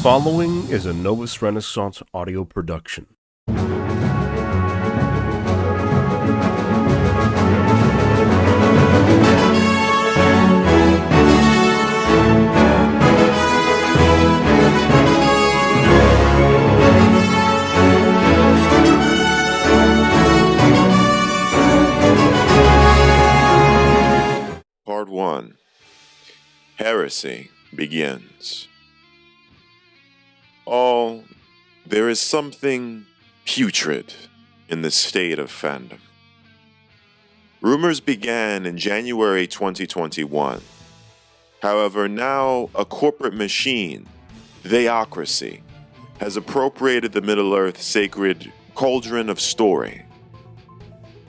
following is a Novus Renaissance audio production. Part 1. Heresy Begins. There is something putrid in the state of Phandom. Rumors began in January 2021. However, now a corporate machine, Theyocracy, has appropriated the Middle-earth sacred Cauldron of Story.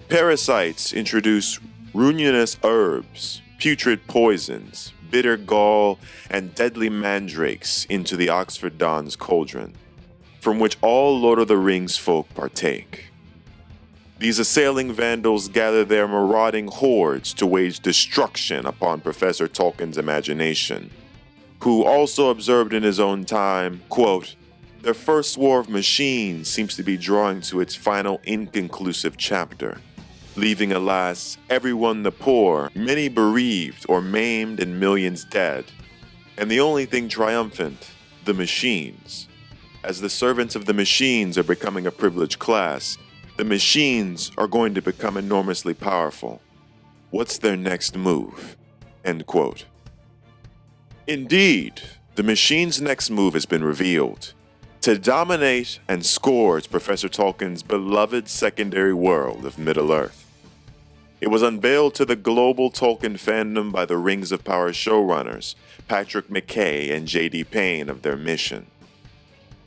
Parasites introduce ruinous herbs, putrid poisons, bitter gall, and deadly mandrakes into the Oxford Don's cauldron, from which all Lord of the Rings folk partake. These assailing vandals gather their marauding hordes to wage destruction upon Professor Tolkien's imagination, who also observed in his own time, quote, "Their first war of machines seems to be drawing to its final inconclusive chapter, leaving, alas, everyone the poor, many bereaved or maimed and millions dead, and the only thing triumphant, the machines. As the servants of the machines are becoming a privileged class, the machines are going to become enormously powerful. What's their next move?" End quote. Indeed, the machines' next move has been revealed: to dominate and scourge Professor Tolkien's beloved secondary world of Middle-earth. It was unveiled to the global Tolkien fandom by the Rings of Power showrunners, Patrick McKay and J.D. Payne, of their mission.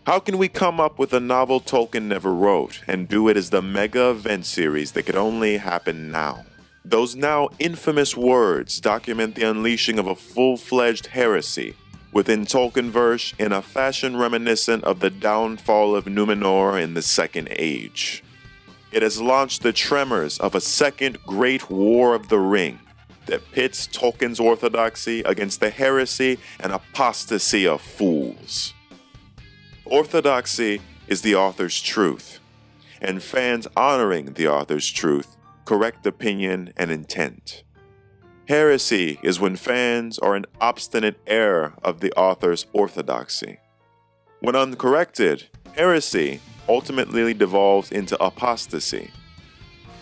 How can we come up with a novel Tolkien never wrote and do it as the mega event series that could only happen now? Those now infamous words document the unleashing of a full-fledged heresy within Tolkienverse in a fashion reminiscent of the downfall of Numenor in the Second Age. It has launched the tremors of a second great war of the ring that pits Tolkien's orthodoxy against the heresy and apostasy of fools. Orthodoxy is the author's truth, and fans honoring the author's truth, correct opinion, and intent. Heresy is when fans are in obstinate error of the author's orthodoxy. When uncorrected, heresy ultimately devolves into apostasy.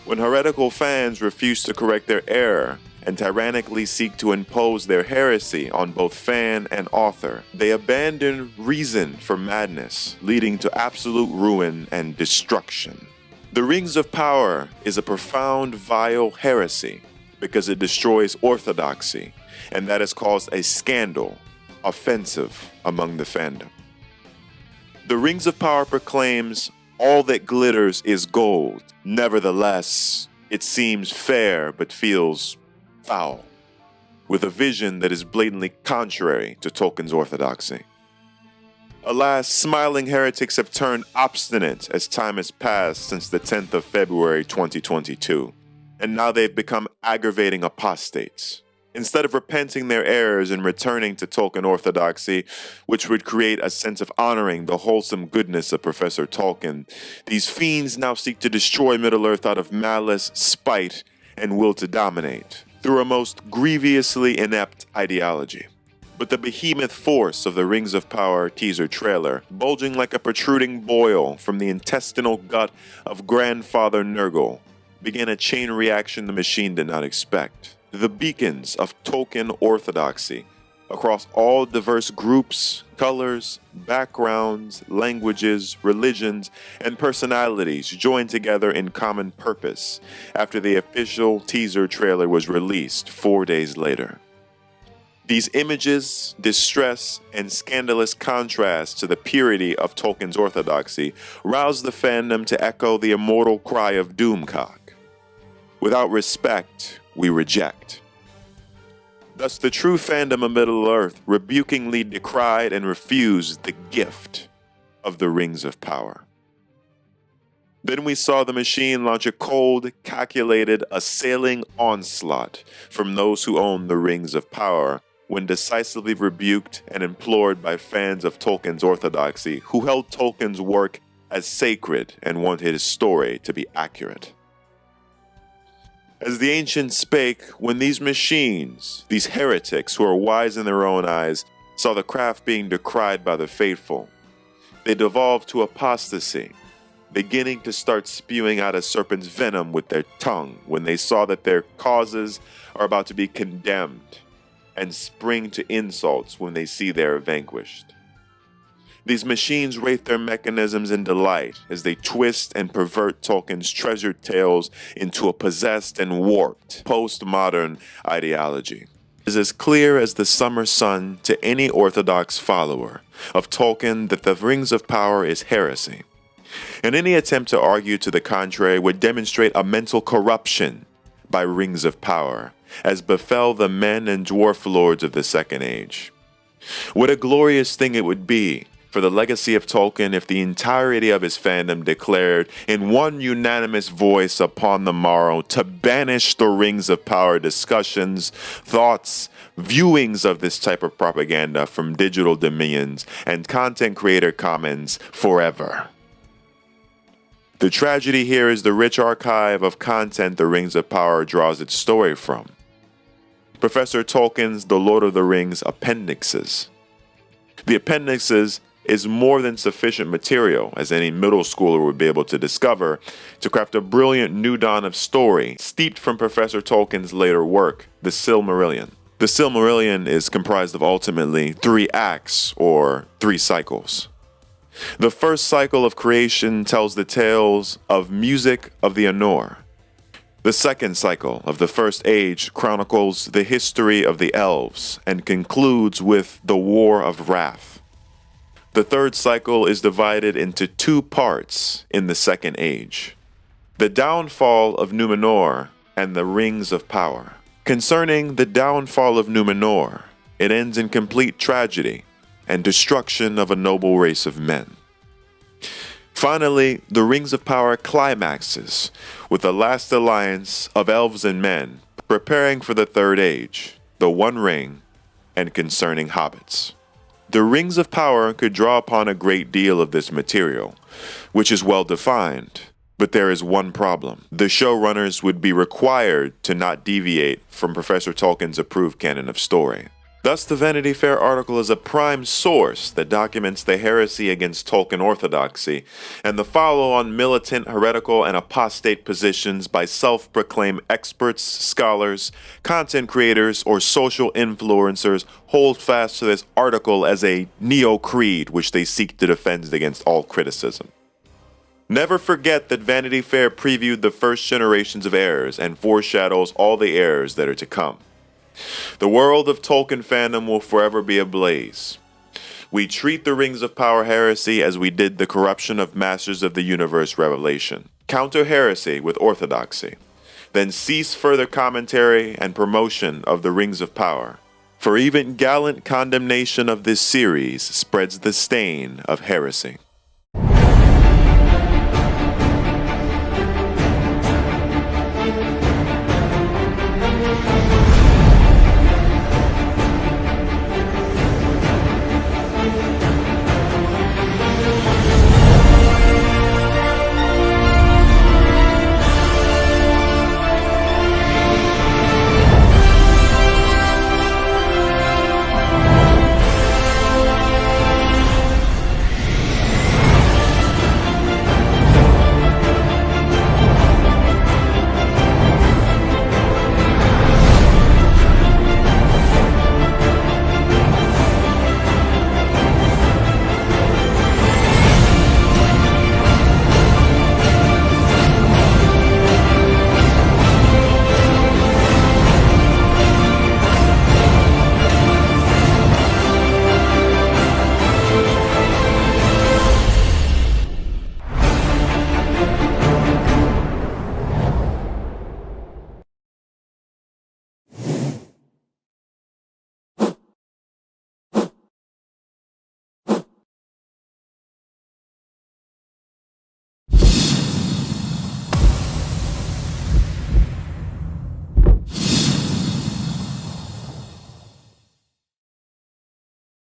When heretical fans refuse to correct their error and tyrannically seek to impose their heresy on both fan and author, they abandon reason for madness, leading to absolute ruin and destruction. The Rings of Power is a profound, vile heresy because it destroys orthodoxy, and that has caused a scandal, offensive among the fandom. The Rings of Power proclaims all that glitters is gold. Nevertheless, it seems fair but feels foul, with a vision that is blatantly contrary to Tolkien's orthodoxy. Alas, smiling heretics have turned obstinate as time has passed since the 10th of February 2022, and now they've become aggravating apostates. Instead of repenting their errors and returning to Tolkien orthodoxy, which would create a sense of honoring the wholesome goodness of Professor Tolkien, these fiends now seek to destroy Middle-earth out of malice, spite, and will to dominate, through a most grievously inept ideology. But the behemoth force of the Rings of Power teaser trailer, bulging like a protruding boil from the intestinal gut of Grandfather Nurgle, began a chain reaction the machine did not expect. The beacons of Tolkien orthodoxy across all diverse groups, colors, backgrounds, languages, religions, and personalities joined together in common purpose after the official teaser trailer was released 4 days later. These images, distress, and scandalous contrast to the purity of Tolkien's orthodoxy roused the fandom to echo the immortal cry of Doomcock: "Without respect, we reject." Thus, the true fandom of Middle-earth rebukingly decried and refused the gift of the Rings of Power. Then we saw the machine launch a cold, calculated, assailing onslaught from those who own the Rings of Power, when decisively rebuked and implored by fans of Tolkien's orthodoxy who held Tolkien's work as sacred and wanted his story to be accurate. As the ancients spake, when these machines, these heretics who are wise in their own eyes, saw the craft being decried by the faithful, they devolved to apostasy, beginning to start spewing out a serpent's venom with their tongue when they saw that their causes are about to be condemned, and spring to insults when they see they are vanquished. These machines rate their mechanisms in delight as they twist and pervert Tolkien's treasured tales into a possessed and warped postmodern ideology. It is as clear as the summer sun to any orthodox follower of Tolkien that the Rings of Power is heresy, and any attempt to argue to the contrary would demonstrate a mental corruption by Rings of Power, as befell the men and dwarf lords of the Second Age. What a glorious thing it would be for the legacy of Tolkien if the entirety of his fandom declared in one unanimous voice upon the morrow to banish the Rings of Power discussions, thoughts, viewings of this type of propaganda from digital dominions and content creator commons forever. The tragedy here is the rich archive of content the Rings of Power draws its story from. Professor Tolkien's The Lord of the Rings appendixes. The appendixes is more than sufficient material, as any middle schooler would be able to discover, to craft a brilliant new dawn of story steeped from Professor Tolkien's later work, The Silmarillion. The Silmarillion is comprised of ultimately 3 acts, or 3 cycles. The first cycle of creation tells the tales of music of the Anor. The second cycle of the First Age chronicles the history of the elves and concludes with the War of Wrath. The third cycle is divided into 2 parts in the Second Age: the downfall of Numenor and the Rings of Power. Concerning the downfall of Numenor, it ends in complete tragedy and destruction of a noble race of men. Finally, the Rings of Power climaxes with the last alliance of elves and men preparing for the Third Age, the One Ring, and concerning hobbits. The Rings of Power could draw upon a great deal of this material, which is well defined, but there is one problem. The showrunners would be required to not deviate from Professor Tolkien's approved canon of story. Thus, the Vanity Fair article is a prime source that documents the heresy against Tolkien orthodoxy and the follow-on militant, heretical, and apostate positions by self-proclaimed experts, scholars, content creators, or social influencers hold fast to this article as a neo-creed which they seek to defend against all criticism. Never forget that Vanity Fair previewed the first generations of heirs and foreshadows all the heirs that are to come. The world of Tolkien fandom will forever be ablaze. We treat the Rings of Power heresy as we did the corruption of Masters of the Universe revelation. Counter heresy with orthodoxy. Then cease further commentary and promotion of the Rings of Power. For even gallant condemnation of this series spreads the stain of heresy.